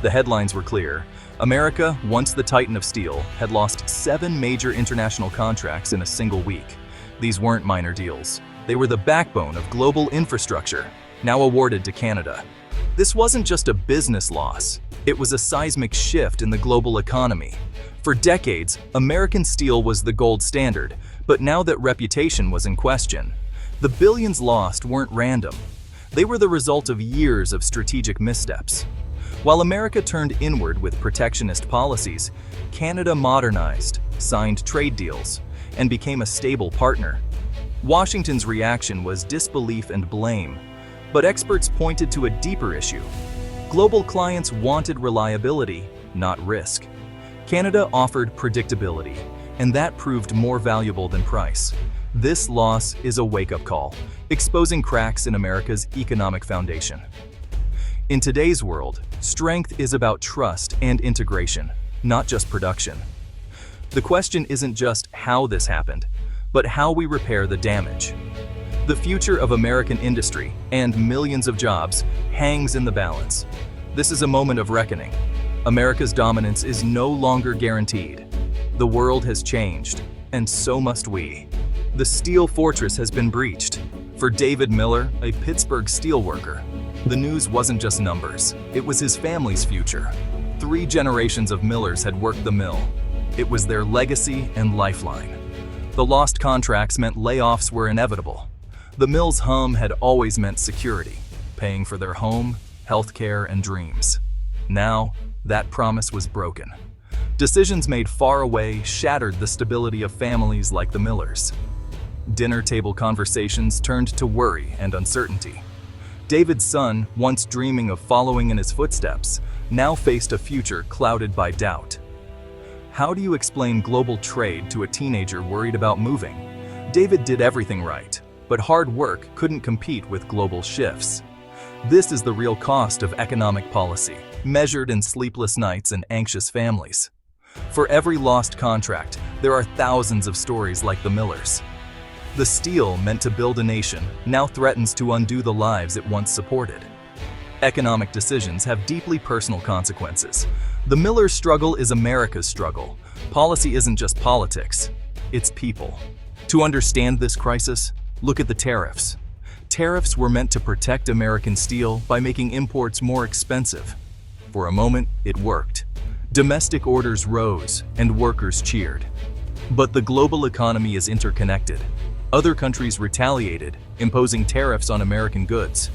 The headlines were clear. America, once the titan of steel, had lost 7 major international contracts in a single week. These weren't minor deals. They were the backbone of global infrastructure, now awarded to Canada. This wasn't just a business loss. It was a seismic shift in the global economy. For decades, American steel was the gold standard, but now that reputation was in question, the billions lost weren't random. They were the result of years of strategic missteps. While America turned inward with protectionist policies, Canada modernized, signed trade deals, and became a stable partner. Washington's reaction was disbelief and blame, but experts pointed to a deeper issue. Global clients wanted reliability, not risk. Canada offered predictability, and that proved more valuable than price. This loss is a wake-up call, exposing cracks in America's economic foundation. In today's world, strength is about trust and integration, not just production. The question isn't just how this happened, but how we repair the damage. The future of American industry and millions of jobs hangs in the balance. This is a moment of reckoning. America's dominance is no longer guaranteed. The world has changed, and so must we. The steel fortress has been breached. For David Miller, a Pittsburgh steelworker, the news wasn't just numbers. It was his family's future. 3 generations of Millers had worked the mill. It was their legacy and lifeline. The lost contracts meant layoffs were inevitable. The mill's hum had always meant security, paying for their home, healthcare, and dreams. Now, that promise was broken. Decisions made far away shattered the stability of families like the Millers. Dinner table conversations turned to worry and uncertainty. David's son, once dreaming of following in his footsteps, now faced a future clouded by doubt. How do you explain global trade to a teenager worried about moving? David did everything right, but hard work couldn't compete with global shifts. This is the real cost of economic policy, measured in sleepless nights and anxious families. For every lost contract, there are thousands of stories like the Millers. The steel meant to build a nation now threatens to undo the lives it once supported. Economic decisions have deeply personal consequences. The Millers' struggle is America's struggle. Policy isn't just politics, it's people. To understand this crisis, look at the tariffs. Tariffs were meant to protect American steel by making imports more expensive. For a moment, it worked. Domestic orders rose and workers cheered. But the global economy is interconnected. Other countries retaliated, imposing tariffs on American goods.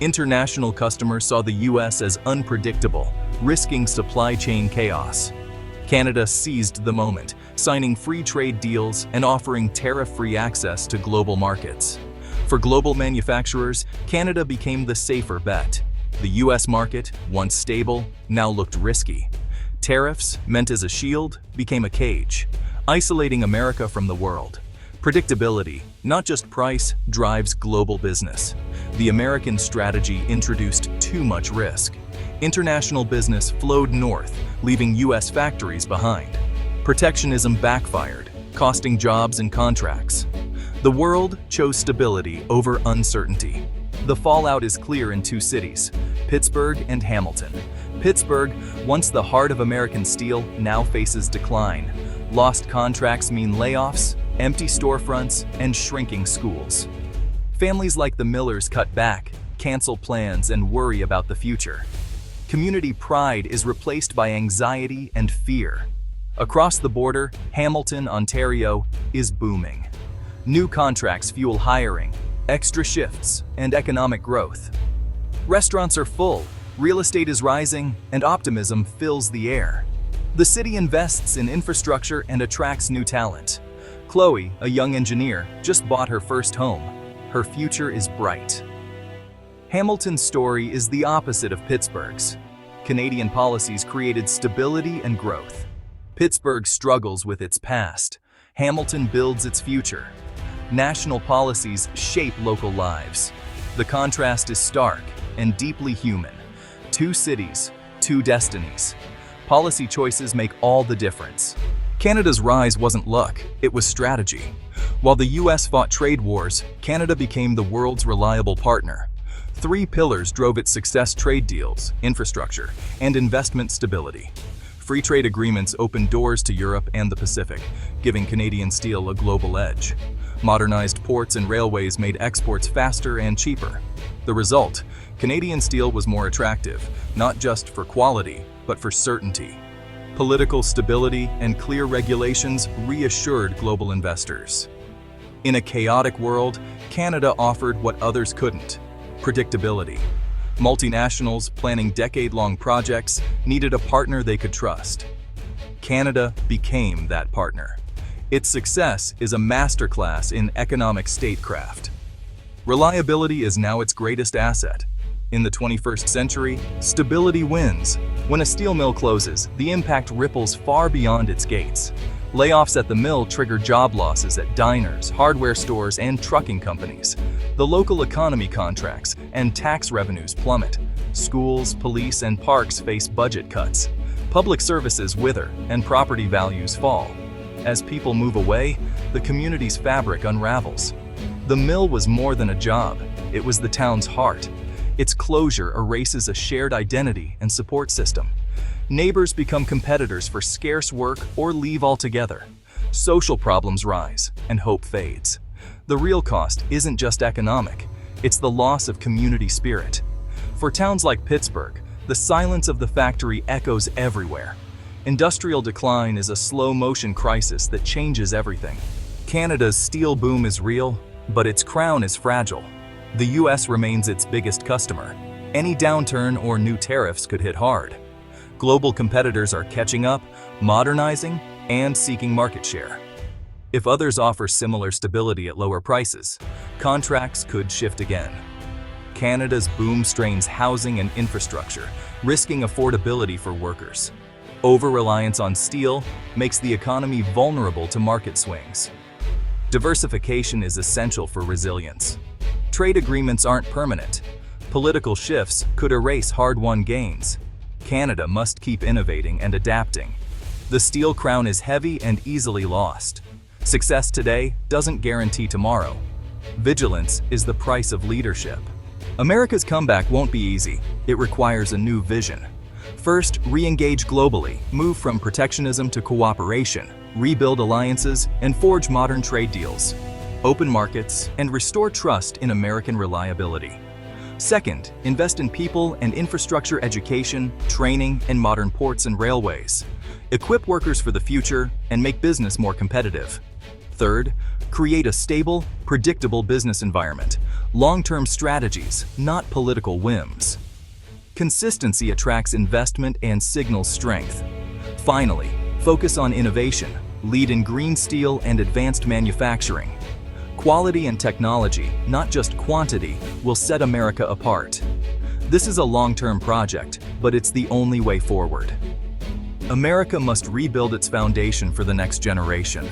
International customers saw the U.S. as unpredictable, risking supply chain chaos. Canada seized the moment, signing free trade deals and offering tariff-free access to global markets. For global manufacturers, Canada became the safer bet. The U.S. market, once stable, now looked risky. Tariffs, meant as a shield, became a cage, isolating America from the world. Predictability, not just price, drives global business. The American strategy introduced too much risk. International business flowed north, leaving U.S. factories behind. Protectionism backfired, costing jobs and contracts. The world chose stability over uncertainty. The fallout is clear in 2 cities, Pittsburgh and Hamilton. Pittsburgh, once the heart of American steel, now faces decline. Lost contracts mean layoffs, empty storefronts, and shrinking schools. Families like the Millers cut back, cancel plans, and worry about the future. Community pride is replaced by anxiety and fear. Across the border, Hamilton, Ontario, is booming. New contracts fuel hiring, extra shifts, and economic growth. Restaurants are full, real estate is rising, and optimism fills the air. The city invests in infrastructure and attracts new talent. Chloe, a young engineer, just bought her first home. Her future is bright. Hamilton's story is the opposite of Pittsburgh's. Canadian policies created stability and growth. Pittsburgh struggles with its past. Hamilton builds its future. National policies shape local lives. The contrast is stark and deeply human. 2 cities, 2 destinies. Policy choices make all the difference. Canada's rise wasn't luck, it was strategy. While the US fought trade wars, Canada became the world's reliable partner. Three pillars drove its success: trade deals, infrastructure, and investment stability. Free trade agreements opened doors to Europe and the Pacific, giving Canadian steel a global edge. Modernized ports and railways made exports faster and cheaper. The result: Canadian steel was more attractive, not just for quality, but for certainty. Political stability and clear regulations reassured global investors. In a chaotic world, Canada offered what others couldn't: predictability. Multinationals planning decade-long projects needed a partner they could trust. Canada became that partner. Its success is a masterclass in economic statecraft. Reliability is now its greatest asset. In the 21st century, stability wins. When a steel mill closes, the impact ripples far beyond its gates. Layoffs at the mill trigger job losses at diners, hardware stores, and trucking companies. The local economy contracts, and tax revenues plummet. Schools, police, and parks face budget cuts. Public services wither, and property values fall. As people move away, the community's fabric unravels. The mill was more than a job, it was the town's heart. Its closure erases a shared identity and support system. Neighbors become competitors for scarce work or leave altogether. Social problems rise, and hope fades. The real cost isn't just economic, it's the loss of community spirit. For towns like Pittsburgh, the silence of the factory echoes everywhere. Industrial decline is a slow-motion crisis that changes everything. Canada's steel boom is real, but its crown is fragile. The US remains its biggest customer. Any downturn or new tariffs could hit hard. Global competitors are catching up, modernizing, and seeking market share. If others offer similar stability at lower prices, contracts could shift again. Canada's boom strains housing and infrastructure, risking affordability for workers. Over-reliance on steel makes the economy vulnerable to market swings. Diversification is essential for resilience. Trade agreements aren't permanent. Political shifts could erase hard-won gains. Canada must keep innovating and adapting. The steel crown is heavy and easily lost. Success today doesn't guarantee tomorrow. Vigilance is the price of leadership. America's comeback won't be easy. It requires a new vision. First, re-engage globally, move from protectionism to cooperation, rebuild alliances, and forge modern trade deals. Open markets and restore trust in American reliability. Second, invest in people and infrastructure, education, training, and modern ports and railways. Equip workers for the future and make business more competitive. Third, create a stable, predictable business environment. Long-term strategies, not political whims. Consistency attracts investment and signals strength. Finally, focus on innovation. Lead in green steel and advanced manufacturing. Quality and technology, not just quantity, will set America apart. This is a long-term project, but it's the only way forward. America must rebuild its foundation for the next generation.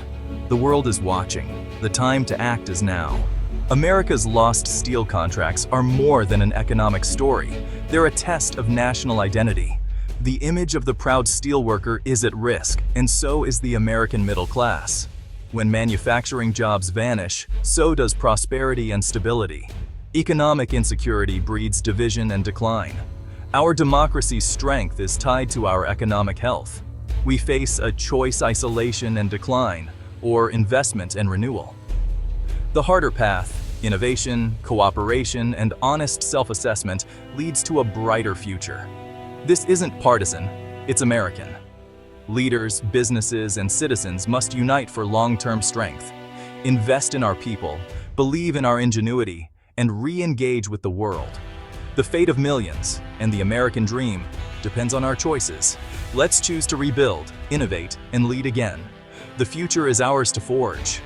The world is watching. The time to act is now. America's lost steel contracts are more than an economic story. They're a test of national identity. The image of the proud steelworker is at risk, and so is the American middle class. When manufacturing jobs vanish, so does prosperity and stability. Economic insecurity breeds division and decline. Our democracy's strength is tied to our economic health. We face a choice: isolation and decline, or investment and renewal. The harder path, innovation, cooperation, and honest self-assessment, leads to a brighter future. This isn't partisan, it's American. Leaders, businesses, and citizens must unite for long-term strength. Invest in our people, believe in our ingenuity, and re-engage with the world. The fate of millions and the American dream depends on our choices. Let's choose to rebuild, innovate, and lead again. The future is ours to forge.